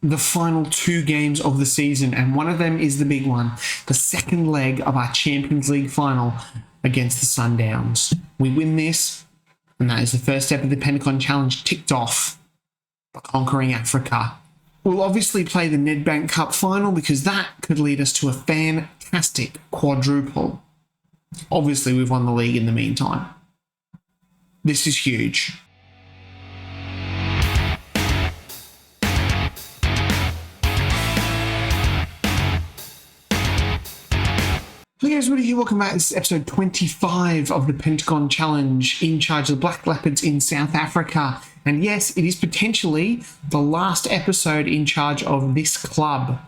the final 2 games of the season, and one of them is the big one, the second leg of our Champions League final against the Sundowns. We win this, and that is the first step of the Pentagon Challenge ticked off by conquering Africa. We'll obviously play the Nedbank Cup final because that could lead us to a fantastic quadruple. Obviously, we've won the league in the meantime. This is huge. Hey guys, Woody here, welcome back. This is episode 25 of the Pentagon Challenge, in charge of the Black Leopards in South Africa. And yes, it is potentially the last episode in charge of this club.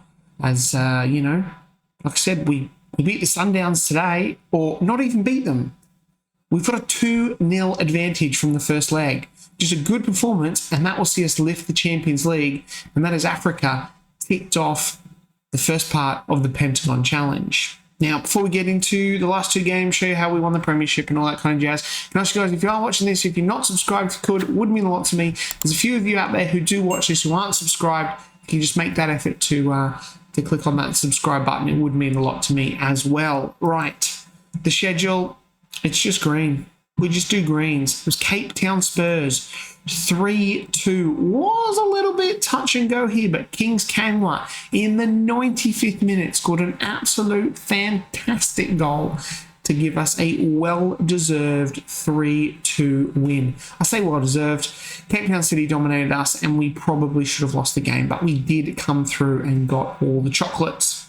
As, like I said, we beat the Sundowns today, or not even beat them. We've got a 2-0 advantage from the first leg. Just a good performance, and that will see us lift the Champions League. And that is Africa ticked off the first part of the Pentagon Challenge. Now, before we get into the last 2 games, show you how we won the premiership and all that kind of jazz, can I ask you guys, if you are watching this, if you're not subscribed, if you could, it would mean a lot to me. There's a few of you out there who do watch this who aren't subscribed. Can you just make that effort to click on that subscribe button? It would mean a lot to me as well. Right, the schedule, it's just green. We just do greens. It was Cape Town Spurs. 3-2 was a little bit touch and go here, but Kings Kanwa in the 95th minute scored an absolute fantastic goal to give us a well-deserved 3-2 win. I say well-deserved. Cape Town City dominated us and we probably should have lost the game, but we did come through and got all the chocolates.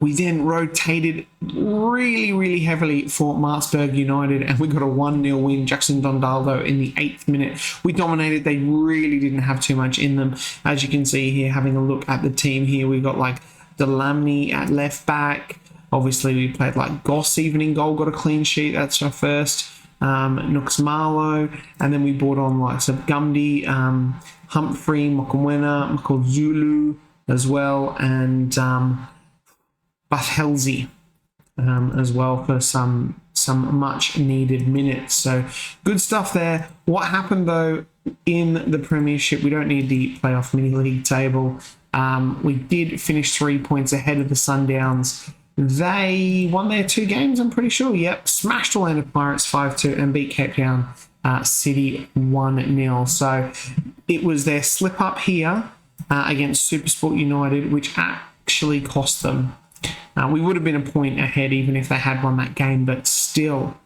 We then rotated really heavily for Maritzburg United, and we got a 1-0 win. Jackson Dondaldo in the 8th minute. We dominated. They really didn't have too much in them. As you can see here, having a look at the team here, we got like Delamny at left back. Obviously, we played like Goss even in goal, got a clean sheet. That's our first. Nux Marlow, and then we brought on like Gumdy, Humphrey, Mokomwena, Zulu as well, and Bathelzi as well for some much needed minutes. So good stuff there. What happened though in the Premiership? We don't need the playoff mini league table. We did finish 3 points ahead of the Sundowns. They won their 2 games, I'm pretty sure. Yep, smashed Orlando Pirates 5-2 and beat Cape Town City 1-0. So it was their slip up here against Supersport United, which actually cost them. We would have been a point ahead even if they had won that game, but still.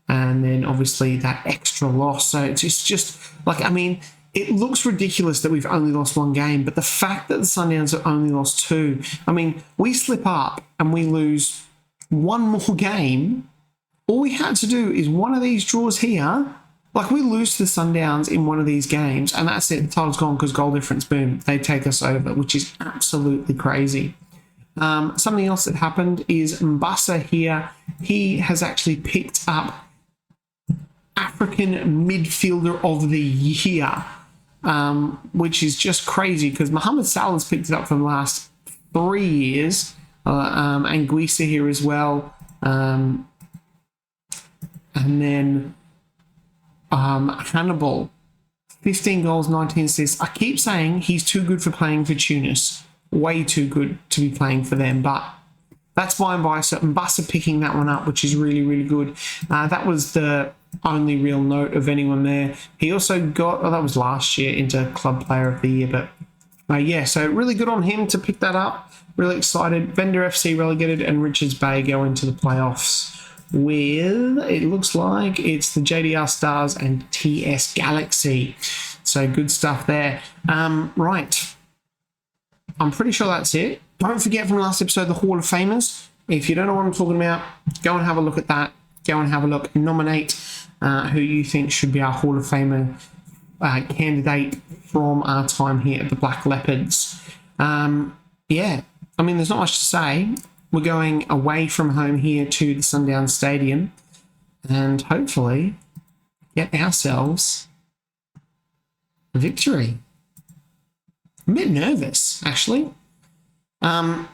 And then obviously that extra loss. So it's just like, I mean, it looks ridiculous that we've only lost 1 game, but the fact that the Sundowns have only lost 2, I mean, we slip up and we lose 1 more game. All we had to do is one of these draws here. Like, we lose to the Sundowns in one of these games, and that's it. The title's gone because goal difference, boom, they take us over, which is absolutely crazy. Something else that happened is Mbasa here. He has actually picked up African Midfielder of the Year, which is just crazy because Mohamed Salah's picked it up for the last 3 years, and Guisa here as well, and then Hannibal, 15 goals, 19 assists. I keep saying he's too good for playing for Tunis. Way too good to be playing for them, but that's by and by. So Mbasa picking that one up, which is really good. That was the only real note of anyone there. He also got, that was last year, into Club Player of the Year, but yeah, so really good on him to pick that up. Really excited. Vendor FC relegated and Richards Bay go into the playoffs with, it looks like it's the JDR Stars and TS Galaxy. So good stuff there. Right. I'm pretty sure that's it. Don't forget from last episode, the Hall of Famers. If you don't know what I'm talking about, go and have a look at that. Go and have a look. Nominate who you think should be our Hall of Famer candidate from our time here at the Black Leopards. Yeah, I mean, there's not much to say. We're going away from home here to the Sundowns Stadium and hopefully get ourselves a victory. I'm a bit nervous, actually. Dylan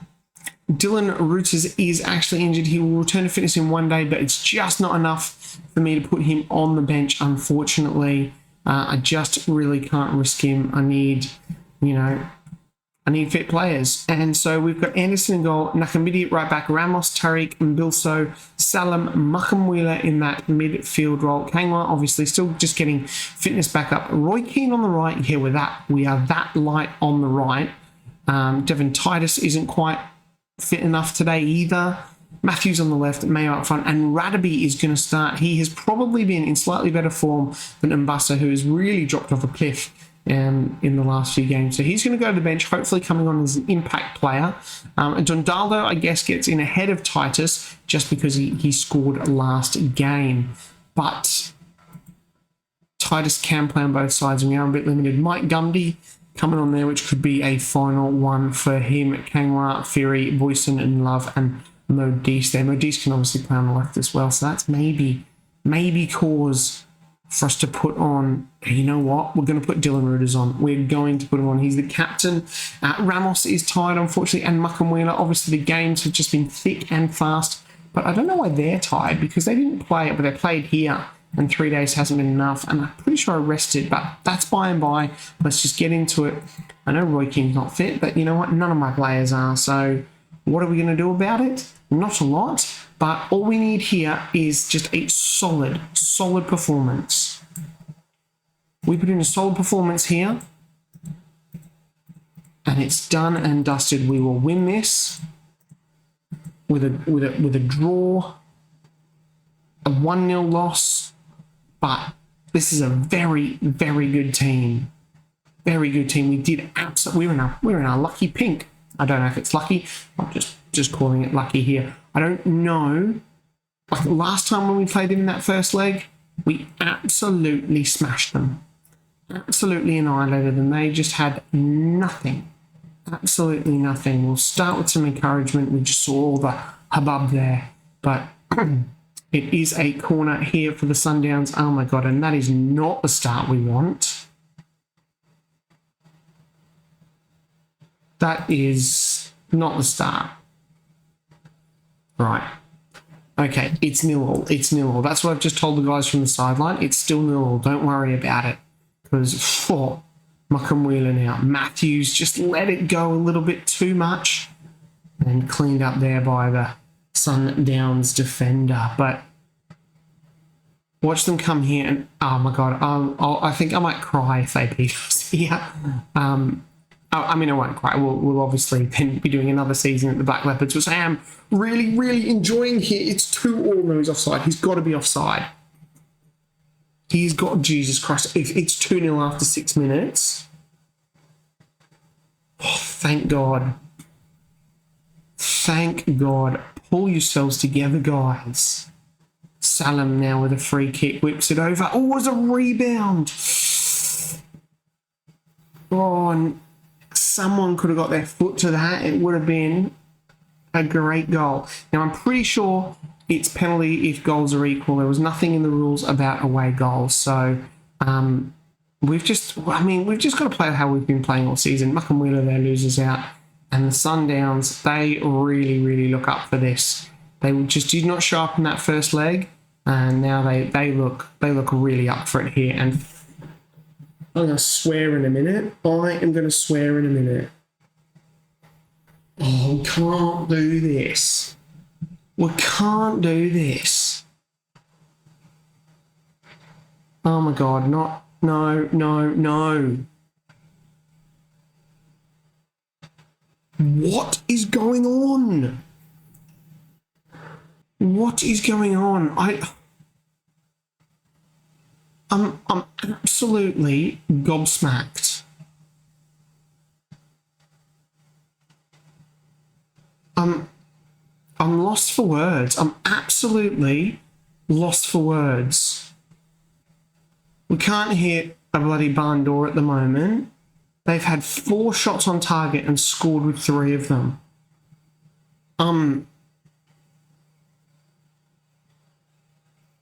Reuters is actually injured. He will return to fitness in 1 day, but it's just not enough for me to put him on the bench, unfortunately. I just really can't risk him. I need you know, I need fit players. And so we've got Anderson in goal, Nakamidi right back, Ramos, Tariq, Mbilso, Salam, Mukamwila in that midfield role. Kangwa obviously still just getting fitness back up. Roy Keane on the right. Here we are that light on the right. Devon Titus isn't quite fit enough today either. Matthews on the left, Mayo up front, and Radaby is going to start. He has probably been in slightly better form than Mbassa, who has really dropped off a cliff in the last few games. So he's going to go to the bench, hopefully coming on as an impact player. And Dondaldo, I guess, gets in ahead of Titus just because he scored last game. But Titus can play on both sides, and we are a bit limited. Mike Gundy coming on there, which could be a final one for him. Kangwa, Fury, Boyson, and Love, and Modise there. Modise can obviously play on the left as well, so that's maybe cause for us to put on, you know what, we're going to put Dylan Reuters on. We're going to put him on. He's the captain. Ramos is tired, unfortunately, and Mukamwila. Obviously, the games have just been thick and fast, but I don't know why they're tired, because they didn't play it, but they played here, and 3 days hasn't been enough, and I'm pretty sure I rested, but that's by and by. Let's just get into it. I know Roy King's not fit, but you know what, none of my players are, so what are we going to do about it? Not a lot, but all we need here is just a solid performance. We put in a solid performance here, and it's done and dusted. We will win this with a draw, a 1-0 loss, but this is a very, very good team. Very good team. We did absolutely. We're in our lucky pink. I don't know if it's lucky. I'm just calling it lucky here. I don't know. Like last time when we played them in that first leg, we absolutely smashed them. Absolutely annihilated them. They just had nothing. Absolutely nothing. We'll start with some encouragement. We just saw all the hubbub there. But it is a corner here for the Sundowns. Oh my God, and that is not the start we want. That is not the start. Right. Okay, it's 0-0. It's 0-0. That's what I've just told the guys from the sideline. It's still 0-0. Don't worry about it. Because for Mukamwila now, Matthews just let it go a little bit too much and cleaned up there by the Sundowns defender. But watch them come here and, oh my God, I think I might cry if they beat us here. I mean, I won't cry. We'll obviously then be doing another season at the Black Leopards, which I am really, really enjoying here. It's 2-2. No, he's offside. He's got to be offside. He's got, Jesus Christ. If it's 2-0 after 6 minutes. Oh, thank God. Thank God. Pull yourselves together, guys. Salam now with a free kick. Whips it over. Oh, it was a rebound. Oh, and someone could have got their foot to that. It would have been a great goal. Now, I'm pretty sure it's penalty if goals are equal. There was nothing in the rules about away goals. So we've just got to play how we've been playing all season. Mukamwila there loses out. And the Sundowns, they really, really look up for this. They just did not show up in that first leg. And now they look really up for it here. And I'm going to swear in a minute. I am going to swear in a minute. Oh, we can't do this. We can't do this. Oh my God, no. What is going on? What is going on? I'm absolutely gobsmacked. I'm lost for words. I'm absolutely lost for words. We can't hit a bloody barn door at the moment. They've had 4 shots on target and scored with 3 of them. Oh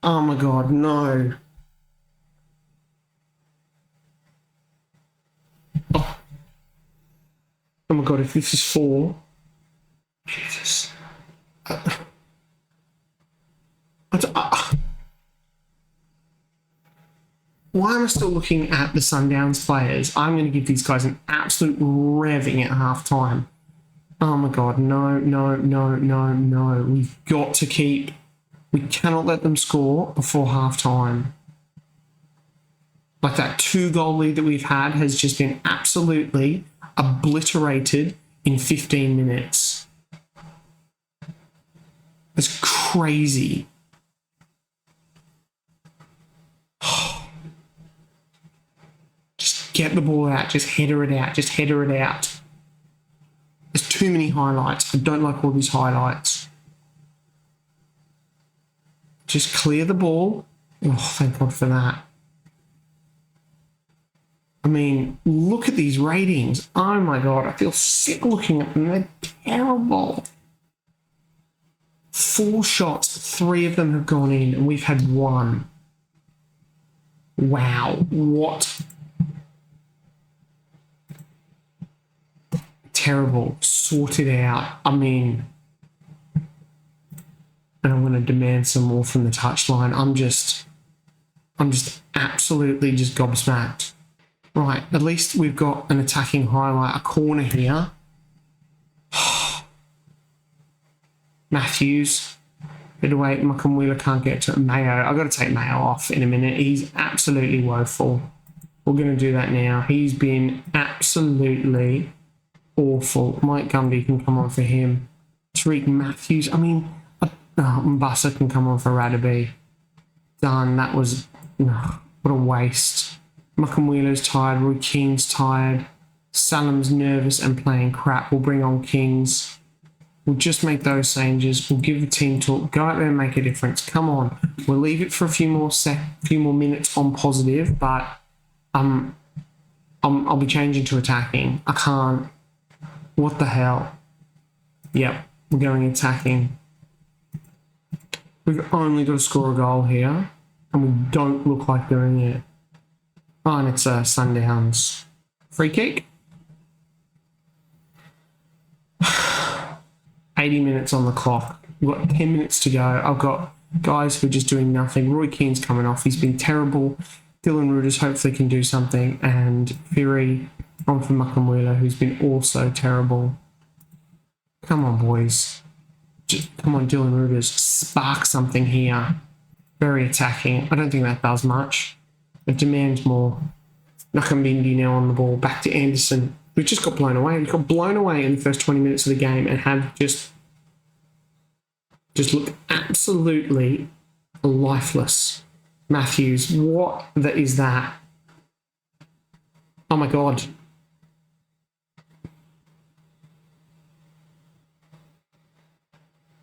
my God, no. Oh my God, if this is 4. Jesus. why am I still looking at the Sundowns players? I'm going to give these guys an absolute revving at halftime. Oh my God, no, no, no, no, no. We've got to keep... We cannot let them score before halftime. Like that 2-goal lead that we've had has just been absolutely obliterated in 15 minutes. That's crazy. Just get the ball out. Just header it out. Just header it out. There's too many highlights. I don't like all these highlights. Just clear the ball. Oh, thank God for that. I mean, look at these ratings. Oh my God, I feel sick looking at them. They're terrible. 4 shots, 3 of them have gone in, and we've had 1. Wow, what? Terrible. Sort it out. I mean, and I'm going to demand some more from the touchline. I'm just absolutely just gobsmacked. Right, at least we've got an attacking highlight, a corner here. Matthews, bit away. Wheeler can't get to Mayo. I've got to take Mayo off in a minute. He's absolutely woeful. We're going to do that now. He's been absolutely awful. Mike Gundy can come on for him. Tariq Matthews. I mean, Mbassa can come on for Radaby. Done. That was... what a waste. Wheeler's tired. Roy King's tired. Salam's nervous and playing crap. We'll bring on Kings. We'll just make those changes. We'll give the team talk. Go out there and make a difference. Come on. We'll leave it for a few more minutes on positive, but I'll be changing to attacking. I can't. What the hell? Yep, we're going attacking. We've only got to score a goal here, and we don't look like doing it. Oh, and it's a Sundowns free kick. 80 minutes on the clock. We've got 10 minutes to go. I've got guys who are just doing nothing. Roy Keane's coming off. He's been terrible. Dylan Reuters hopefully can do something. And Fury on for Wheeler, who's been also terrible. Come on, boys. Just, come on, Dylan Reuters. Spark something here. Very attacking. I don't think that does much. It demands more. Nakambindi now on the ball. Back to Anderson. We just got blown away. We got blown away in the first 20 minutes of the game and have just looked absolutely lifeless. Matthews, what is that? Oh my God.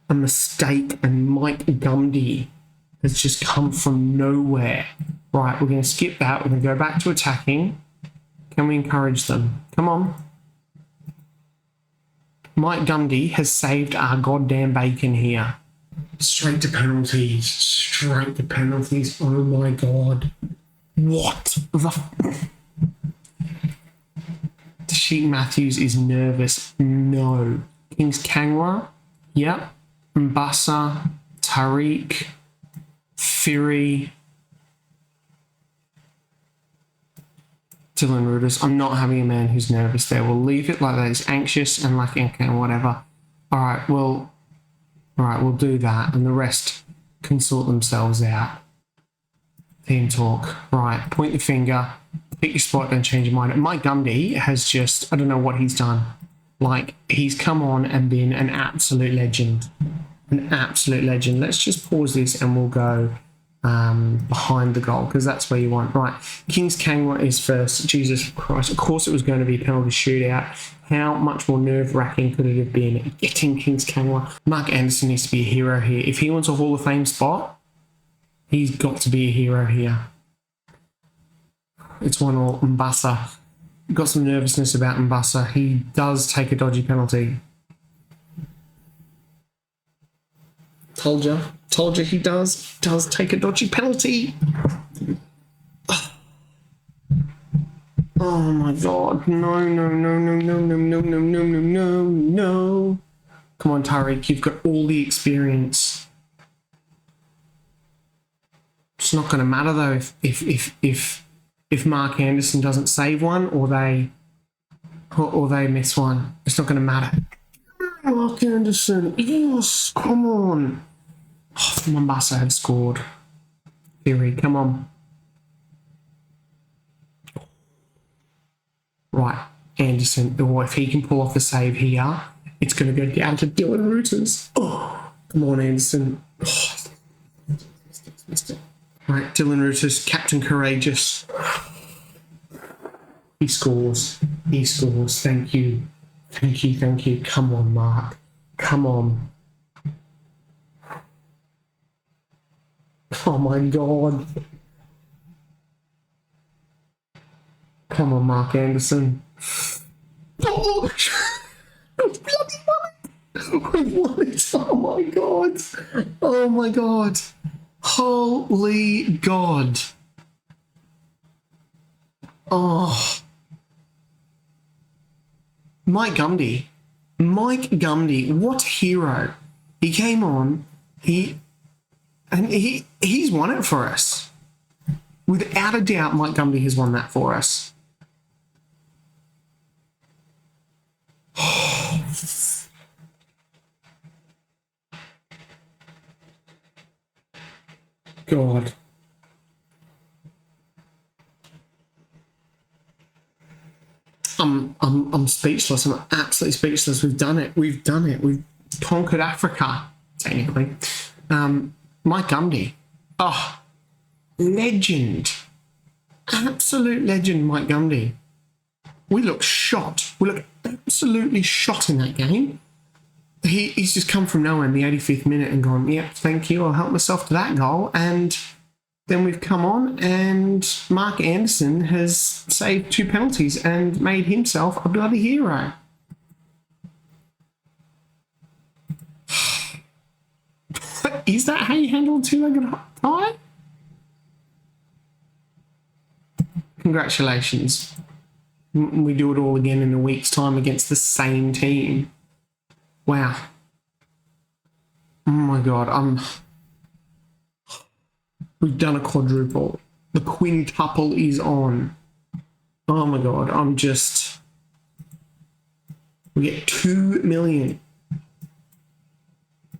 A mistake, and Mike Gundy has just come from nowhere. Right, we're going to skip that. We're going to go back to attacking. Can we encourage them? Come on. Mike Gundy has saved our goddamn bacon here. Straight to penalties. Straight to penalties. Oh my God. What the... Sheik Matthews is nervous. No. Kings Kangwa. Yep. Mbassa. Tariq. Fury. Dylan Reuters. I'm not having a man who's nervous there. We'll leave it like that. He's anxious and like, okay, whatever. Alright, we'll do that, and the rest can sort themselves out. Team talk. Right, point your finger, pick your spot, don't change your mind. Mike Gundy has just, I don't know what he's done. Like, he's come on and been an absolute legend. An absolute legend. Let's just pause this and we'll go behind the goal, because that's where you want. Right, Kings Kangwa is first. Jesus Christ, of course it was going to be a penalty shootout. How much more nerve-wracking could it have been getting Kings Kangwa? Mark Anderson needs to be a hero here. If he wants a Hall of Fame spot, he's got to be a hero here. It's 1-1. Mbassa. Got some nervousness about Mbassa. He does take a dodgy penalty. Told you he does take a dodgy penalty. Oh my God. No. Come on, Tariq, you've got all the experience. It's not going to matter though if Mark Anderson doesn't save one or they miss one. It's not going to matter. Mark Anderson, yes, come on. Oh, if Mombasa had scored. Theory, come on. Right, Anderson. Oh, if he can pull off the save here, it's going to go down to Dylan Reuters. Oh, come on, Anderson. Oh, missed it. Right, Dylan Reuters, Captain Courageous. He scores. He scores. Thank you. Thank you. Thank you. Come on, Mark. Come on. Oh my God. Come on, Mark Anderson. Oh, we won it. Oh my God. Oh my God. Holy God. Oh. Mike Gumdy, what a hero. He came on, he's won it for us. Without a doubt, Mike Gumdy has won that for us. God. I'm speechless. I'm absolutely speechless. We've done it. We've conquered Africa, technically. Mike Gumdy. Oh, legend. Absolute legend, Mike Gumdy. We look shot. We look absolutely shot in that game. He's just come from nowhere in the 85th minute and gone, yep, thank you, I'll help myself to that goal. And then we've come on and Mark Anderson has saved 2 penalties and made himself a bloody hero. Is that how you handle a 2-legged tie? Congratulations. We do it all again in a week's time against the same team. Wow. Oh my God, we've done a quadruple. The quintuple is on. Oh my God, we get 2 million.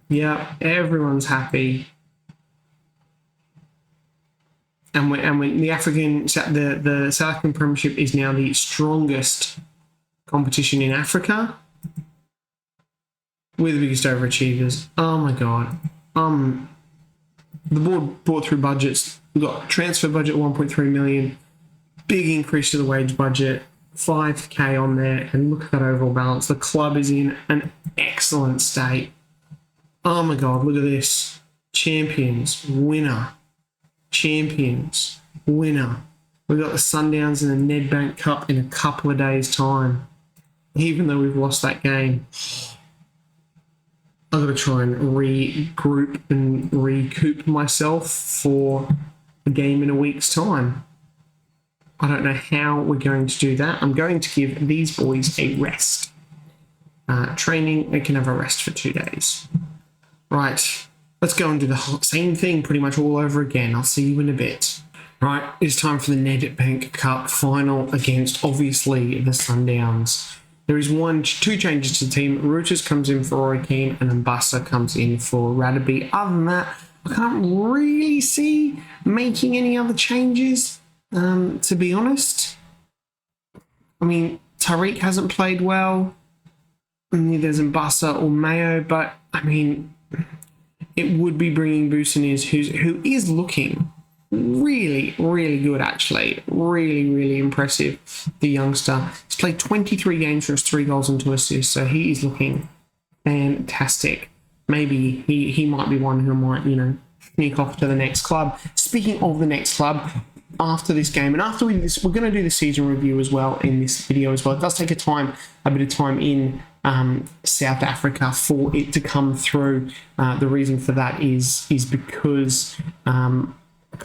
Yeah, everyone's happy. And the South African Premiership is now the strongest competition in Africa. We're the biggest overachievers. Oh my God. The board brought through budgets. We've got transfer budget 1.3 million, big increase to the wage budget, 5k on there, and look at that overall balance. The club is in an excellent state. Oh my God, look at this. Champions, winner. Champions, winner. We've got the Sundowns in the Nedbank Cup in a couple of days' time. Even though we've lost that game, I've got to try and regroup and recoup myself for a game in a week's time. I don't know how we're going to do that. I'm going to give these boys a rest. Training, they can have a rest for 2 days. Right, let's go and do the same thing pretty much all over again. I'll see you in a bit. Right, it's time for the Nedbank Cup final against, obviously, the Sundowns. There is 2 changes to the team. Reuters comes in for Roy Keane and Mbassa comes in for Radaby. Other than that, I can't really see making any other changes, to be honest. I mean, Tariq hasn't played well. There's Mbassa or Mayo, but, I mean, it would be bringing Business, who is looking really, really good, actually. Really, really impressive, the youngster. He's played 23 games for his 3 goals and 2 assists, so he is looking fantastic. Maybe he might be one who might, sneak off to the next club. Speaking of the next club, after this game, and after we're going to do the season review as well in this video as well. It does take a bit of time in South Africa for it to come through. The reason for that is because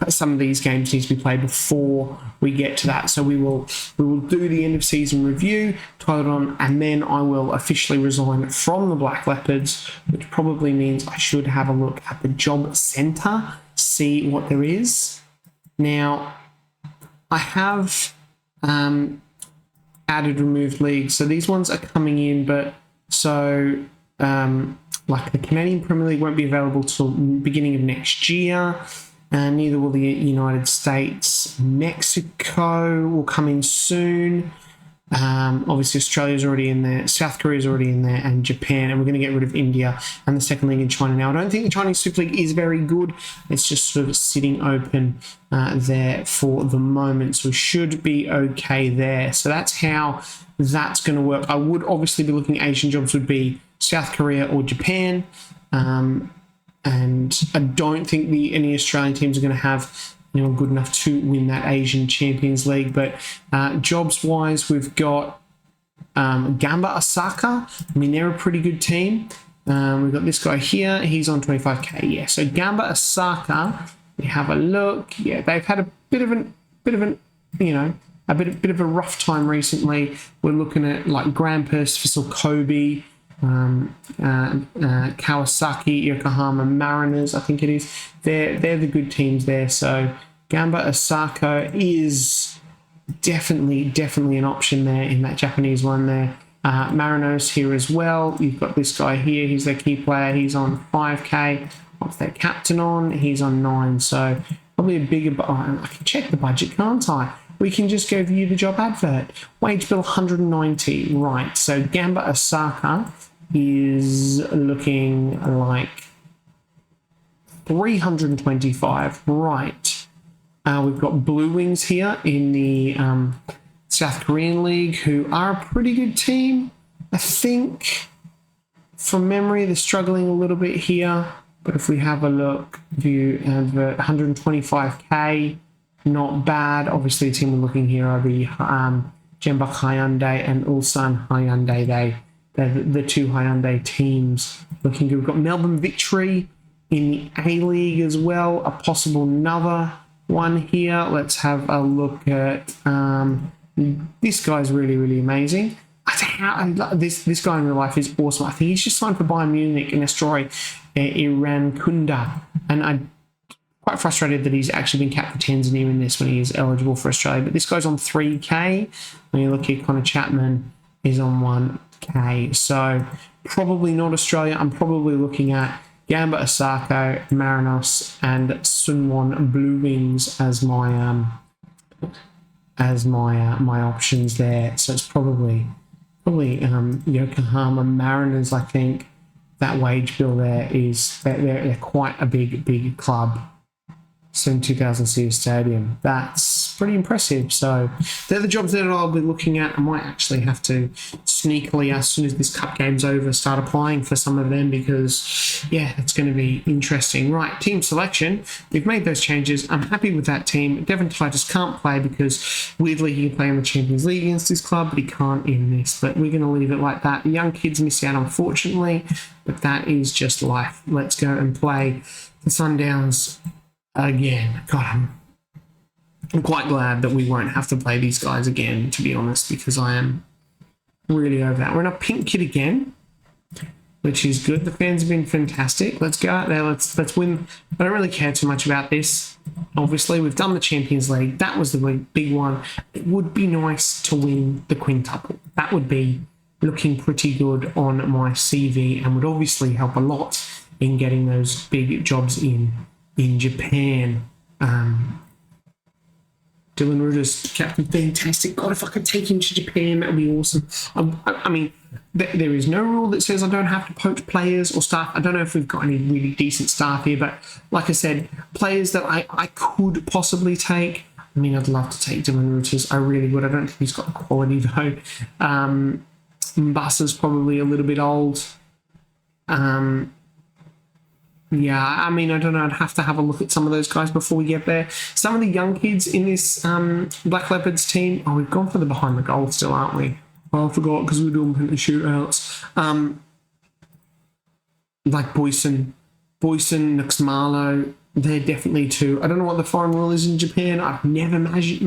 some of these games need to be played before we get to that. So we will do the end of season review, tie it on, and then I will officially resign from the Black Leopards, which probably means I should have a look at the job centre, see what there is. Now, I have added removed leagues, so these ones are coming in, but so like the Canadian Premier League won't be available till beginning of next year, and neither will the United States. Mexico will come in soon. Obviously, Australia's already in there, South Korea's already in there, and Japan, and we're going to get rid of India and the second league in China now. I don't think the Chinese Super League is very good. It's just sort of sitting open there for the moment, so we should be okay there. So that's how that's going to work. I would obviously be looking at Asian jobs, would be South Korea or Japan, and I don't think any Australian teams are going to have good enough to win that Asian Champions League. But jobs-wise, we've got Gamba Osaka. I mean, they're a pretty good team. We've got this guy here. He's on 25k. Yeah, so Gamba Osaka. We have a look. Yeah, they've had a bit of a rough time recently. We're looking at like Grand Purse for Kobe, Kawasaki, Yokohama Mariners, I think it is. They're the good teams there. So Gamba Osaka is definitely an option there in that Japanese one there. Marinos here as well. You've got this guy here. He's their key player. He's on 5k. What's their captain on? He's on 9. So probably a bigger. I can check the budget, can't I? We can just go view the job advert. Wage bill 190. Right. So Gamba Osaka is looking like 325. Right. We've got Blue Wings here in the South Korean League, who are a pretty good team. I think from memory they're struggling a little bit here, but if we have a look, view advert, 125k, not bad. Obviously the team we're looking here are the Jeonbuk Hyundai and Ulsan Hyundai. They're the two Hyundai teams looking good. We've got Melbourne Victory in the A-League as well, a possible another one here. Let's have a look at this guy's really amazing. This guy in real life is awesome. I think he's just signed for Bayern Munich and Estoril Iran Kunda, and I'm quite frustrated that he's actually been capped for Tanzania in this when he is eligible for Australia. But this guy's on 3k. When you look at Connor Chapman is on 1k. So probably not Australia. I'm probably looking at Gamba Osaka, Marinos, and Sunwon Blue Wings as my my options there. So it's probably Yokohama Mariners. I think that wage bill there is they're quite a big club. 72,000 seat stadium. That's pretty impressive. So they're the jobs that I'll be looking at. I might actually have to sneakily, as soon as this cup game's over, start applying for some of them because, yeah, it's going to be interesting. Right, team selection. We've made those changes. I'm happy with that team. Devon Titus can't play because, weirdly, he can play in the Champions League against his club, but he can't in this. But we're going to leave it like that. The young kids miss out, unfortunately, but that is just life. Let's go and play the Sundowns again. God, I'm quite glad that we won't have to play these guys again, to be honest, because I am really over that. We're in a pink kit again, which is good. The fans have been fantastic. Let's go out there. Let's win. I don't really care too much about this. Obviously, we've done the Champions League. That was the big one. It would be nice to win the quintuple. That would be looking pretty good on my CV and would obviously help a lot in getting those big jobs in Japan. Dylan Reuter's captain, fantastic. God, if I could take him to Japan, that would be awesome. I mean, there is no rule that says I don't have to poach players or staff. I don't know if we've got any really decent staff here, but like I said, players that I could possibly take. I mean, I'd love to take Dylan Reuters. I really would. I don't think he's got the quality, though. Mbassa's probably a little bit old. Yeah, I mean, I don't know. I'd have to have a look at some of those guys before we get there. Some of the young kids in this Black Leopards team. Oh, we've gone for the behind the goal still, aren't we? Oh, I forgot because we were doing penalty shootouts. Like Boyson, Nuxmalo, they're definitely two. I don't know what the foreign rule is in Japan. I've never managed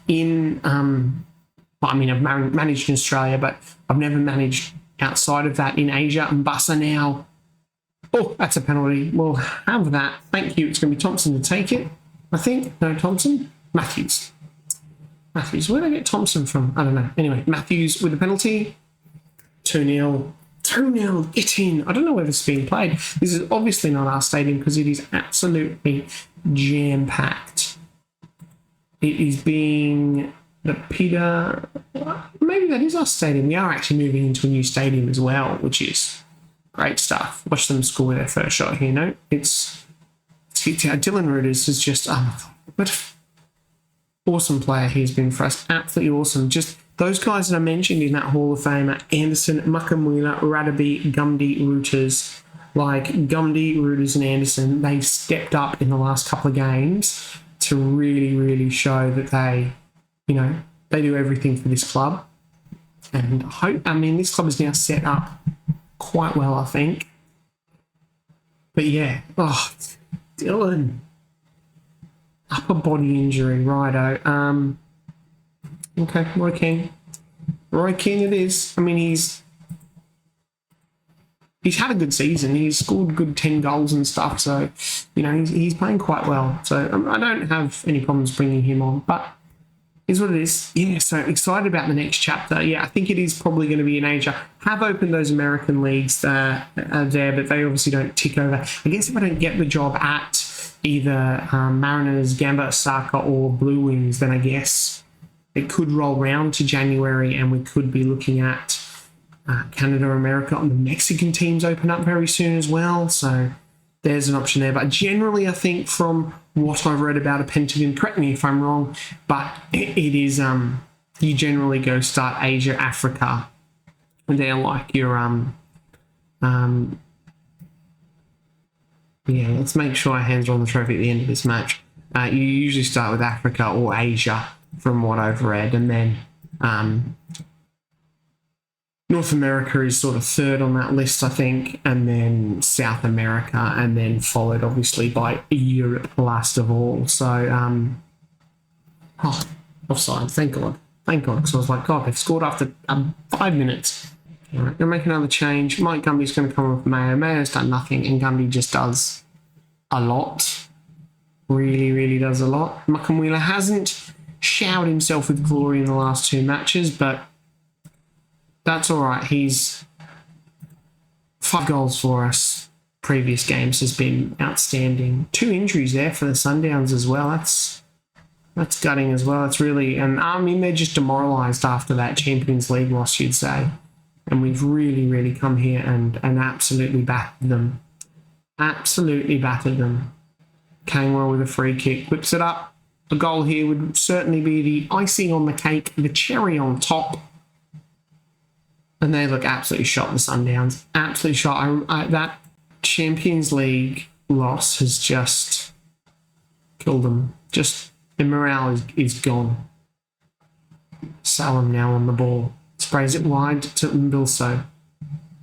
in, I've managed in Australia, but I've never managed outside of that in Asia. And Bassa now. Oh, that's a penalty. We'll have that. Thank you. It's going to be Thompson to take it, I think. No, Thompson? Matthews. Where did I get Thompson from? I don't know. Anyway, Matthews with the penalty. 2-0. 2-0. Get in. I don't know where this is being played. This is obviously not our stadium because it is absolutely jam-packed. It is being the Peter... Maybe that is our stadium. We are actually moving into a new stadium as well, which is great stuff. Watch them score their first shot here. No, it's Dylan Reuters is just... what awesome player he's been for us. Absolutely awesome. Just those guys that I mentioned in that Hall of Fame, Anderson, Mukamwila, Radaby, Gumdy, Reuters. Like Gumdy, Reuters and Anderson, they've stepped up in the last couple of games to really, really show that they do everything for this club. And this club is now set up quite well, I think. But yeah, Dylan. Upper body injury, righto. Okay, Roy Keane. Roy Keane it is. He's had a good season. He's scored good 10 goals and stuff. So, he's playing quite well. So I don't have any problems bringing him on. But is what it is. Yeah, so excited about the next chapter. Yeah, I think it is probably going to be in Asia. Have opened those American leagues there, but they obviously don't tick over. I guess if I don't get the job at either Mariners, Gamba Osaka or Blue Wings, then I guess it could roll round to January and we could be looking at Canada or America, and the Mexican teams open up very soon as well. So there's an option there. But generally, I think from what I've read about a Pentagon, correct me if I'm wrong, but it is you generally go start Asia, Africa, and they're like your let's make sure our hands are on the trophy at the end of this match. You usually start with Africa or Asia, from what I've read, and then North America is sort of third on that list, I think, and then South America, and then followed obviously by Europe last of all. So, offside, thank God, because I was like, God, they've scored after 5 minutes. All right, gonna make another change. Mike Gumby's going to come off Mayo. Mayo's done nothing, and Gumby just does a lot. Really, really does a lot. Mukamwila hasn't showered himself with glory in the last 2 matches, but that's all right. He's 5 goals for us. Previous games has been outstanding. 2 injuries there for the Sundowns as well. That's gutting as well. It's really, and they're just demoralised after that Champions League loss, you'd say. And we've really, really come here and absolutely battered them. Absolutely battered them. Kangwell with a free kick. Whips it up. A goal here would certainly be the icing on the cake, the cherry on top. And they look absolutely shot, the Sundowns. Absolutely shot. That Champions League loss has just killed them. Just, the morale is gone. Salem now on the ball. Sprays it wide to Mbilso.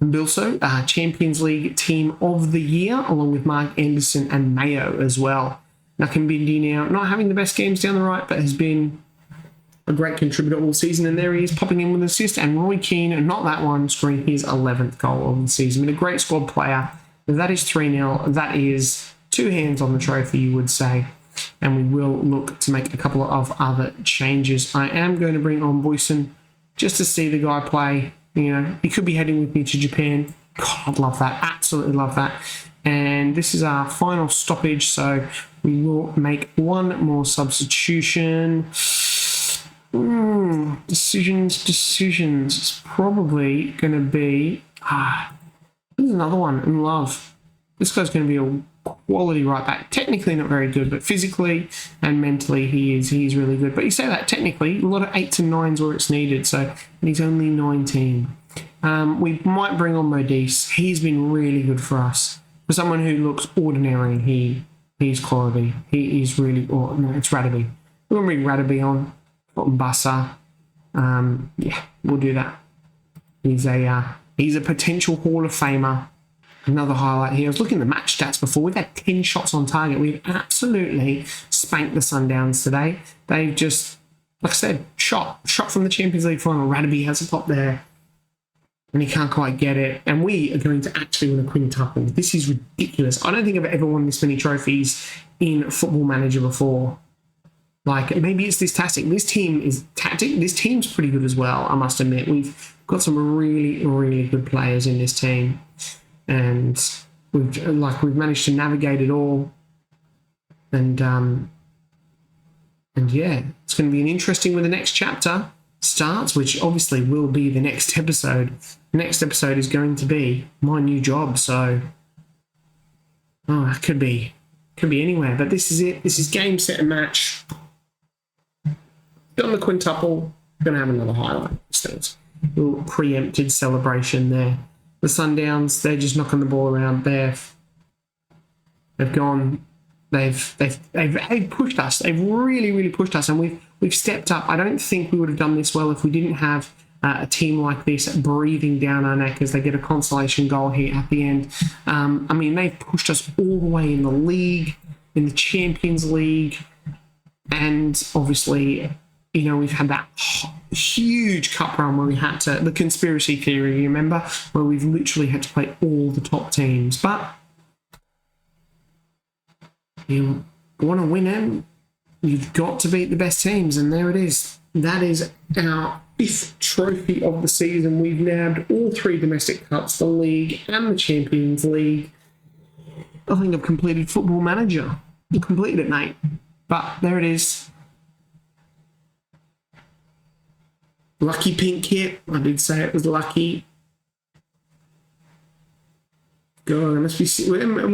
Mbilso, Champions League Team of the Year, along with Mark Anderson and Mayo as well. Nakambindi now, not having the best games down the right, but has been a great contributor all season. And there he is, popping in with an assist. And Roy Keane, and not that one, scoring his 11th goal of the season. Been a great squad player. That is 3-0. That is 2 hands on the trophy, you would say. And we will look to make a couple of other changes. I am going to bring on Boyson just to see the guy play. He could be heading with me to Japan. God, I'd love that. Absolutely love that. And this is our final stoppage, so we will make one more substitution. Decisions. It's probably going to be... there's another one in Love. This guy's going to be a quality right back. Technically not very good, but physically and mentally he's really good. But you say that technically, a lot of 8s and 9s where it's needed, so and he's only 19. We might bring on Modise. He's been really good for us. For someone who looks ordinary, he's quality. He is really... no, it's Radaby. We're going to bring Radaby on. Bassa. We'll do that. He's a potential Hall of Famer. Another highlight here. I was looking at the match stats before. We've had 10 shots on target. We've absolutely spanked the Sundowns today. They've just, like I said, shot from the Champions League final. Radaby has a pop there, and he can't quite get it. And we are going to actually win a quintuple. This is ridiculous. I don't think I've ever won this many trophies in Football Manager before. Like, maybe it's this tactic. This team is tactic. This team's pretty good as well, I must admit. We've got some really, really good players in this team. And we've managed to navigate it all. And yeah, it's going to be an interesting when the next chapter starts, which obviously will be the next episode. The next episode is going to be my new job. So, it could be anywhere. But this is it. This is game, set, and match. On the quintuple, going to have another highlight. Still, a little preempted celebration there. The Sundowns, they're just knocking the ball around. They've pushed us. They've really, really pushed us, and we've stepped up. I don't think we would have done this well if we didn't have a team like this breathing down our neck as they get a consolation goal here at the end. I mean, they've pushed us all the way in the league, in the Champions League, and obviously, you know, we've had that huge cup run where we had to, the conspiracy theory, you remember, where we've literally had to play all the top teams. But you want to win them, you've got to beat the best teams, and there it is. That is our 5th trophy of the season. We've nabbed all 3 domestic cups, the league and the Champions League. I think I've completed Football Manager. You completed it, mate. But there it is. Lucky pink kit. I did say it was lucky. God, we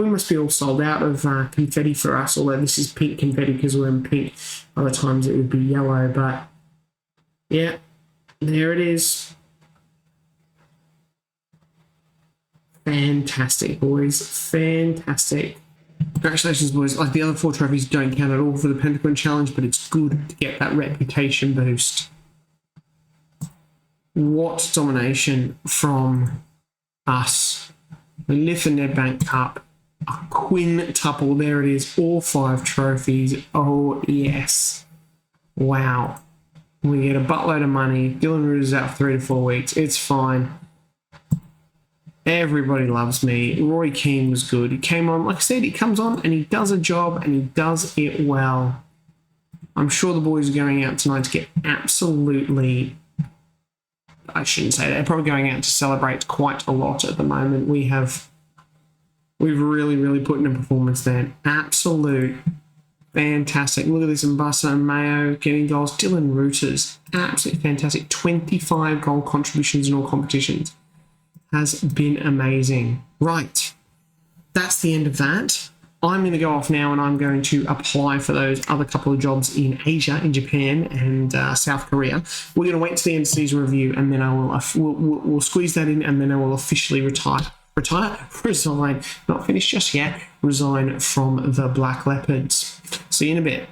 must be all sold out of confetti for us, although this is pink confetti because we're in pink. Other times it would be yellow, but yeah, there it is. Fantastic, boys. Fantastic. Congratulations, boys. Like, the other 4 trophies don't count at all for the Pentagon Challenge, but it's good to get that reputation boost. What domination from us. We lift the Nedbank Cup, a quintuple. There it is, all 5 trophies. Oh, yes. Wow. We get a buttload of money. Dylan Reuter's out for 3 to 4 weeks. It's fine. Everybody loves me. Roy Keane was good. He came on, like I said, he comes on and he does a job and he does it well. I'm sure the boys are going out tonight to get absolutely... I shouldn't say that. They're probably going out to celebrate quite a lot at the moment. We've really, really put in a performance there. Absolute fantastic. Look at this, Mbassa and Mayo getting goals. Dylan Reuters, absolutely fantastic. 25 goal contributions in all competitions. Has been amazing. Right. That's the end of that. I'm going to go off now and I'm going to apply for those other couple of jobs in Asia, in Japan and South Korea. We're going to wait to the end of season review and then I will we'll squeeze that in and then I will officially resign, not finished just yet, resign from the Black Leopards. See you in a bit.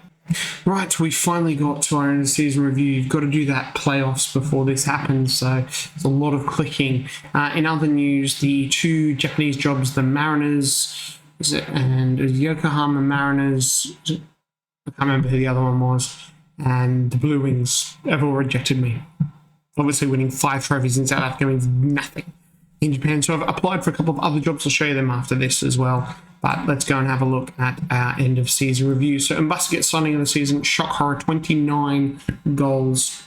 Right, we finally got to our end of season review. You've got to do that playoffs before this happens, so it's a lot of clicking. In other news, the 2 Japanese jobs, the Mariners... and Yokohama Mariners, I can't remember who the other one was, and the Blue Wings have all rejected me. Obviously winning 5 trophies in South Africa means nothing in Japan, so I've applied for a couple of other jobs. I'll show you them after this as well, but let's go and have a look at our end of season review. So Mbassa gets signing of the season, shock horror, 29 goals,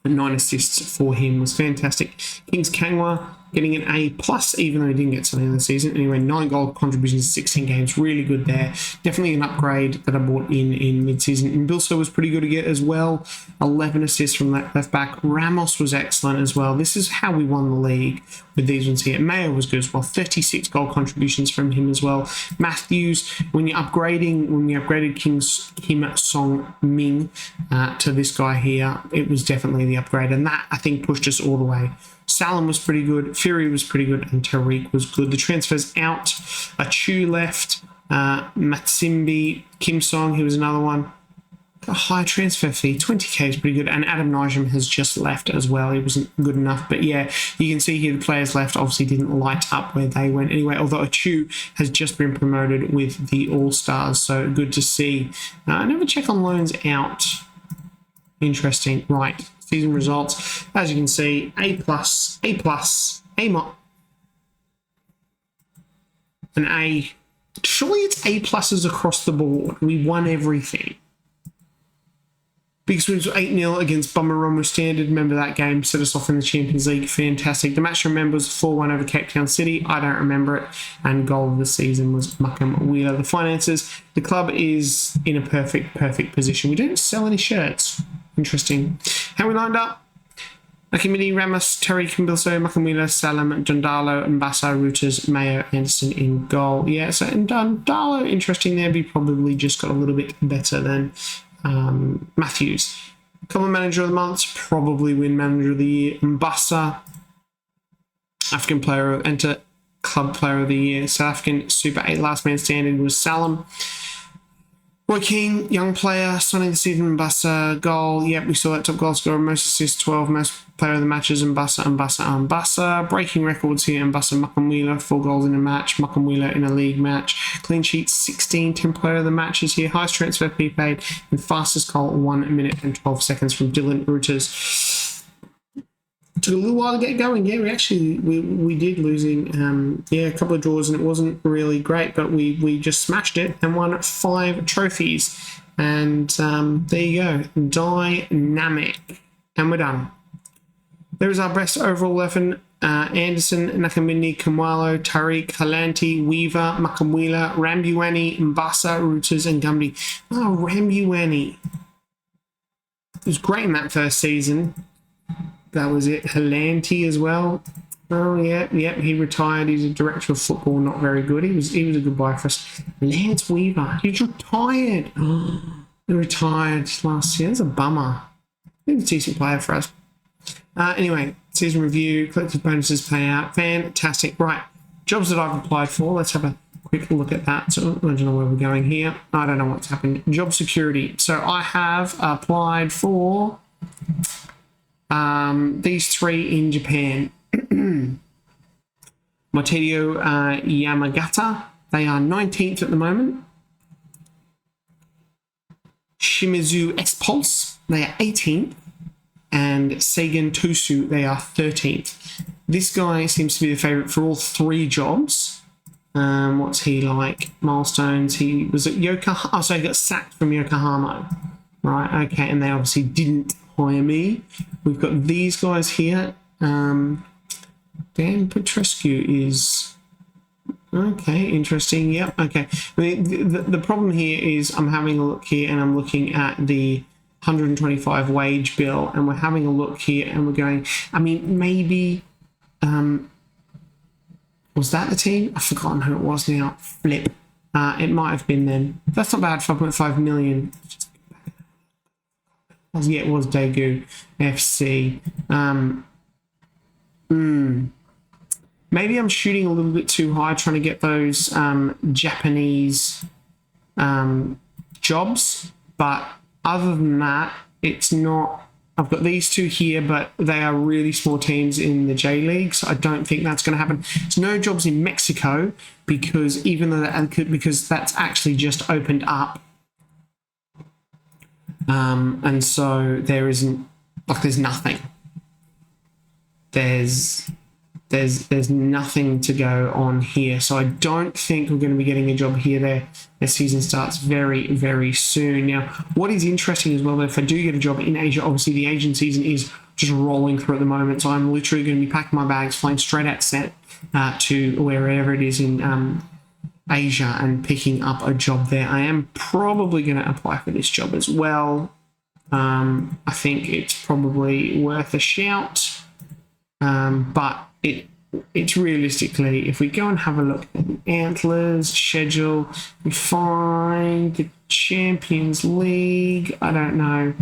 9 assists for him, was fantastic. Kings Kangwa getting an A+, even though he didn't get something in the season. Anyway, 9 goal contributions, 16 games, really good there. Definitely an upgrade that I bought in mid-season. And Bilso was pretty good to get as well. 11 assists from that left back. Ramos was excellent as well. This is how we won the league with these ones here. Mayo was good as well. 36 goal contributions from him as well. Matthews, when you upgraded Kim Song Ming to this guy here, it was definitely the upgrade. And that, I think, pushed us all the way. Salam was pretty good, Fury was pretty good, and Tariq was good. The transfers out, Achu left, Matsimbi, Kim Song, he was another one. a high transfer fee. 20k is pretty good. And Adam Nijam has just left as well. He wasn't good enough. But yeah, you can see here the players left obviously didn't light up where they went anyway. Although Achu has just been promoted with the All-Stars. So good to see. I never check on loans out. Interesting. Right. Season results. As you can see, A+, A-, an A. Surely it's A+ across the board. We won everything. Big swings were 8-0 against Bummer Standard. Remember that game? Set us off in the Champions League. Fantastic. The match to remember was 4-1 over Cape Town City. I don't remember it. And goal of the season was Muckham Wheeler. The finances. The club is in a perfect position. We don't sell any shirts. Interesting. How we lined up? Akimini, Ramos, Terry, Kimbilso, Muckham Wheeler, Salam, Dundalo, Mbassa, Reuters, Mayo, Anderson in goal. Yeah, so and Dundalo, interesting there. He probably just got a little bit better than Matthews. Common Manager of the Month, probably win Manager of the Year. Mbassa, African Player of Enter Club Player of the Year. South African Super 8 Last Man Standing was Salam. Roy Keane, young player, signing the season, Mbassa, goal. Yep, we saw that top goal scorer, most assists, 12, most player of the matches, Mbassa. Breaking records here, Mbassa, Muckham Wheeler, 4 goals in a match, Muckham Wheeler in a league match. Clean sheets, 16, 10 player of the matches here, highest transfer fee paid, and fastest goal, 1 minute and 12 seconds from Dylan Reuters. Took a little while to get going. Yeah, we did losing a couple of draws and it wasn't really great, but we just smashed it and won 5 trophies. And there you go. Dynamic. And we're done. There is our best overall 11. Anderson, Nakamini, Kamwalo, Tariq, Halanti, Weaver, Makamwila, Rambuani, Mbassa, Reuters, and Gumby. Oh, Rambuani. He was great in that first season. That was it. Halanti as well. Oh, yeah. He retired. He's a director of football. Not very good. He was a good buy for us. Lance Weaver. He's retired. He retired last year. That's a bummer. He's a decent player for us. Anyway, season review. Collective bonuses pay out. Fantastic. Right. Jobs that I've applied for. Let's have a quick look at that. So I don't know where we're going here. I don't know what's happened. Job security. So I have applied for these 3 in Japan. Motedio Yamagata, they are 19th at the moment. Shimizu S-Pulse, they are 18th. And Seigen Tosu, they are 13th. This guy seems to be the favourite for all 3 jobs. What's he like? Milestones, he was at Yokohama. Oh, so he got sacked from Yokohama. Right, okay, and they obviously didn't hire me. We've got these guys here. Dan Petrescu is okay, interesting. Yep, okay. I mean, the problem here is I'm having a look here and I'm looking at the 125 wage bill and we're having a look here and we're going, I mean, maybe was that the team? I've forgotten who it was now. Flip. It might have been them. That's not bad. 5.5 million. Yeah, it was Daegu FC. Maybe I'm shooting a little bit too high trying to get those Japanese jobs, but other than that, it's not. I've got these 2 here, but they are really small teams in the J League, so I don't think that's going to happen. There's no jobs in Mexico because because that's actually just opened up. And so there isn't, like, there's nothing. There's nothing to go on here. So I don't think we're going to be getting a job here. Their season starts very, very soon. Now, what is interesting as well, if I do get a job in Asia, obviously the Asian season is just rolling through at the moment. So I'm literally going to be packing my bags, flying straight out set to wherever it is in Asia and picking up a job there. I am probably going to apply for this job as well. I think it's probably worth a shout. But it's realistically, if we go and have a look at the Antlers schedule, we find the Champions League. I don't know.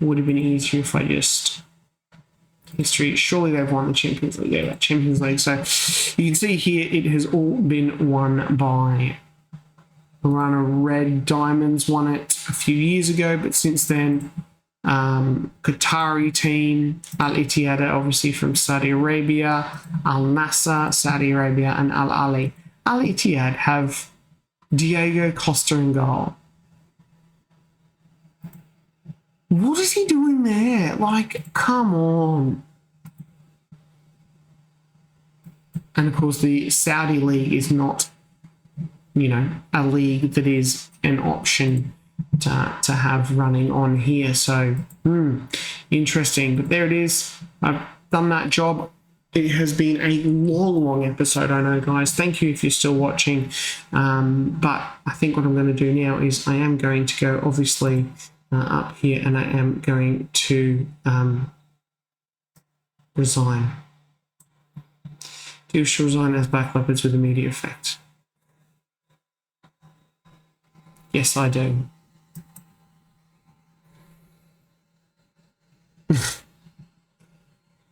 It would have been easier if I just history. Surely they've won the Champions League. Yeah, Champions League. So you can see here it has all been won by Orana Red Diamonds won it a few years ago, but since then, Qatari team, Al Ittihad, obviously from Saudi Arabia, Al Nassr, Saudi Arabia, and Al Ali. Al Ittihad have Diego Costa in goal. What is he doing there? Like, come on. And of course, the Saudi league is not, you know, a league that is an option to have running on here. So, interesting. But there it is. I've done that job. It has been a long episode, I know, guys. Thank you if you're still watching. But I think what I'm going to do now is I am going to go, obviously, up here, and I am going to resign. Do you wish to resign as Black Leopards with immediate effect? Yes, I do.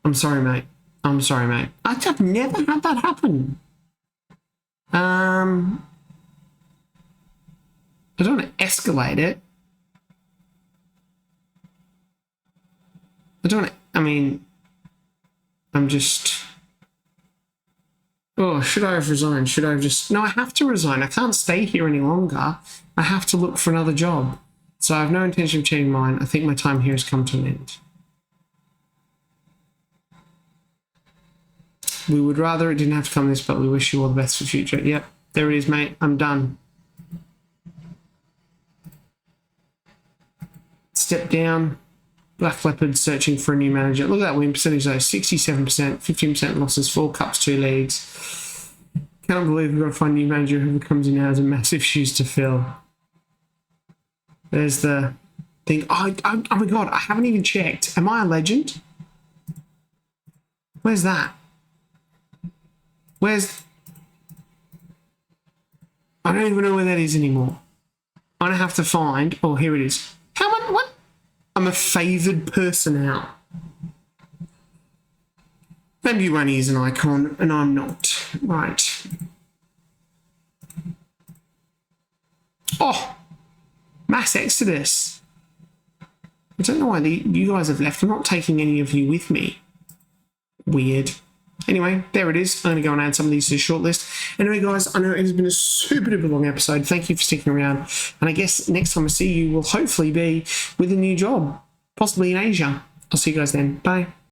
I'm sorry, mate. I'm sorry, mate. I've never had that happen. I don't want to escalate it. I'm just... Oh, should I have resigned? Should I have just... No, I have to resign. I can't stay here any longer. I have to look for another job. So I have no intention of changing mine. I think my time here has come to an end. We would rather it didn't have to come this, but we wish you all the best for the future. Yep, there it is, mate. I'm done. Step down. Black Leopards searching for a new manager. Look at that win percentage though, 67%, 15% losses, 4 cups, 2 leagues. Can't believe we've got to find a new manager. Whoever comes in now has a massive shoes to fill. There's the thing. Oh my God, I haven't even checked. Am I a legend? Where's that? Where's... I don't even know where that is anymore. I'm going to have to find... Oh, here it is. How much... What? I'm a favoured person now. Maybe Runny is an icon, and I'm not. Right. Oh! Mass Exodus. I don't know why you guys have left. I'm not taking any of you with me. Weird. Anyway, there it is. I'm going to go and add some of these to the shortlist. Anyway, guys, I know it has been a super duper long episode. Thank you for sticking around. And I guess next time I see you will hopefully be with a new job, possibly in Asia. I'll see you guys then. Bye.